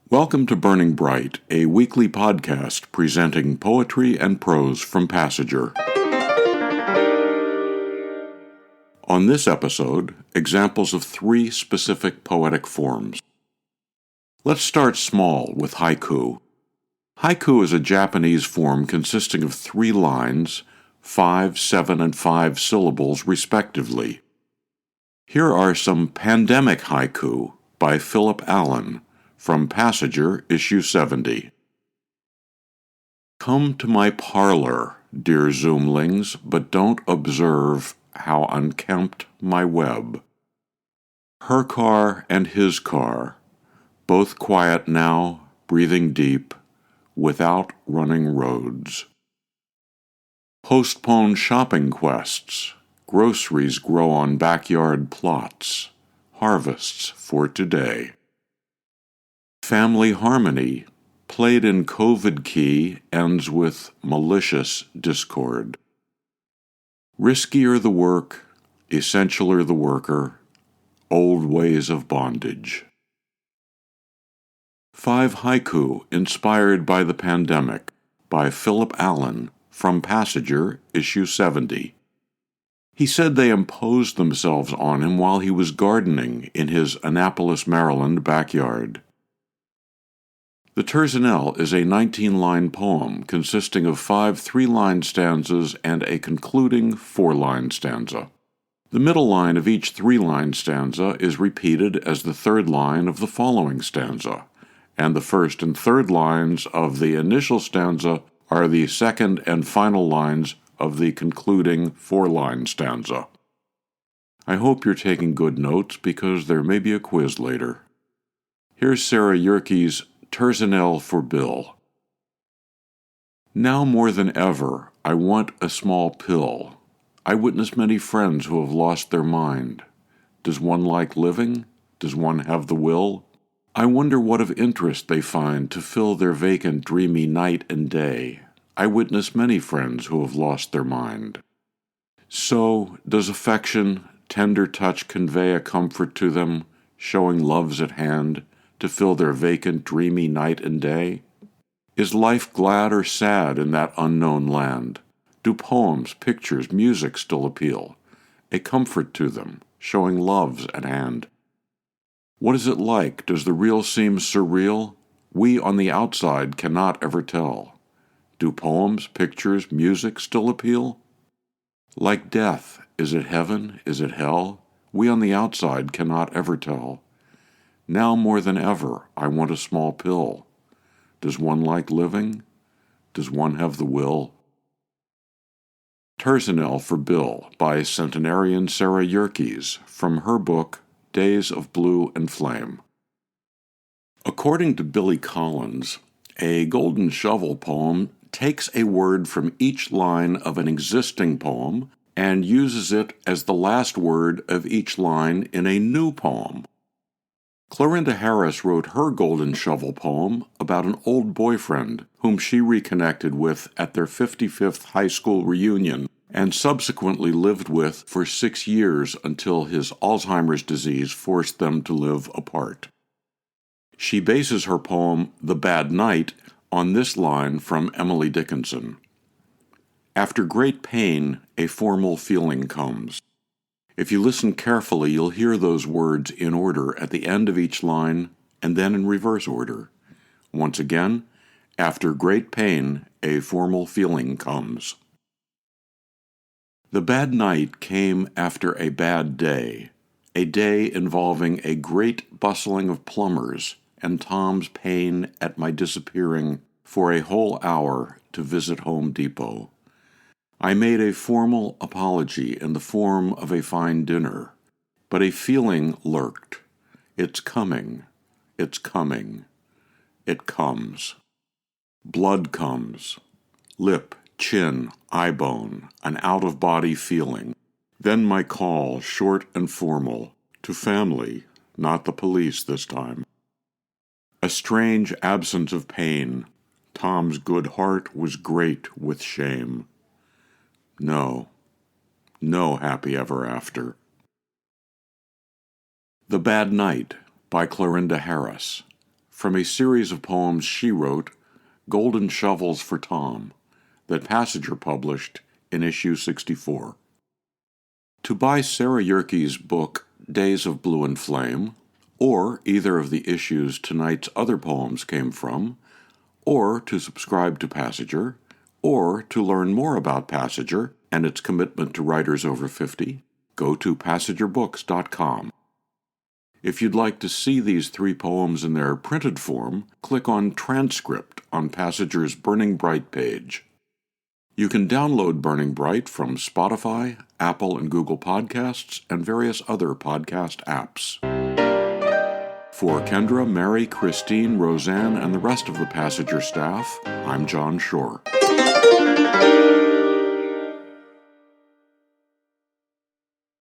Welcome to Burning Bright, a weekly podcast presenting poetry and prose from Passager. On this episode, examples of 3 specific poetic forms. Let's start small with haiku. Haiku is a Japanese form consisting of 3 lines, 5, 7, and 5 syllables respectively. Here are some pandemic haiku by Philip Allen, from Passager, issue 70. Come to my parlor, dear Zoomlings, but don't observe how unkempt my web. Her car and his car, both quiet now, breathing deep, without running roads. Postpone shopping quests, groceries grow on backyard plots, harvests for today. Family harmony, played in COVID key, ends with malicious discord. Riskier the work, essentialer the worker, old ways of bondage. 5 haiku inspired by the pandemic by Philip Allen from Passager, issue 70. He said they imposed themselves on him while he was gardening in his Annapolis, Maryland backyard. The Terzinel is a 19-line poem consisting of 5 3-line stanzas and a concluding 4-line stanza. The middle line of each 3-line stanza is repeated as the 3rd line of the following stanza, and the 1st and 3rd lines of the initial stanza are the 2nd and final lines of the concluding 4-line stanza. I hope you're taking good notes because there may be a quiz later. Here's Sarah Yerke's Terzinel for Bill. Now more than ever, I want a small pill. I witness many friends who have lost their mind. Does one like living? Does one have the will? I wonder what of interest they find to fill their vacant, dreamy night and day. I witness many friends who have lost their mind. So, does affection, tender touch convey a comfort to them, showing love's at hand, to fill their vacant, dreamy night and day? Is life glad or sad in that unknown land? Do poems, pictures, music still appeal? A comfort to them, showing love's at hand. What is it like? Does the real seem surreal? We on the outside cannot ever tell. Do poems, pictures, music still appeal? Like death, is it heaven? Is it hell? We on the outside cannot ever tell. Now more than ever, I want a small pill. Does one like living? Does one have the will? Terzinel for Bill by centenarian Sarah Yerkes from her book Days of Blue and Flame. According to Billy Collins, a golden shovel poem takes a word from each line of an existing poem and uses it as the last word of each line in a new poem. Clorinda Harris wrote her Golden Shovel poem about an old boyfriend whom she reconnected with at their 55th high school reunion and subsequently lived with for 6 years until his Alzheimer's disease forced them to live apart. She bases her poem, The Bad Night, on this line from Emily Dickinson. After great pain, a formal feeling comes. If you listen carefully, you'll hear those words in order at the end of each line and then in reverse order. Once again, after great pain, a formal feeling comes. The bad night came after a bad day, a day involving a great bustling of plumbers and Tom's pain at my disappearing for a whole hour to visit Home Depot. I made a formal apology in the form of a fine dinner, but a feeling lurked. It's coming. It's coming. It comes. Blood comes. Lip, chin, eye bone, an out-of-body feeling. Then my call, short and formal, to family, not the police this time. A strange absence of pain. Tom's good heart was great with shame. No happy ever after. The Bad Night by Clorinda Harris from a series of poems she wrote, Golden Shovels for Tom, that Passenger published in issue 64. To buy Sarah Yerke's book, Days of Blue and Flame, or either of the issues tonight's other poems came from, or to subscribe to Passenger, or to learn more about Passenger and its commitment to writers over 50, go to passagerbooks.com. If you'd like to see these 3 poems in their printed form, click on Transcript on Passager's Burning Bright page. You can download Burning Bright from Spotify, Apple and Google Podcasts, and various other podcast apps. For Kendra, Mary, Christine, Roseanne, and the rest of the Passenger staff, I'm John Shore.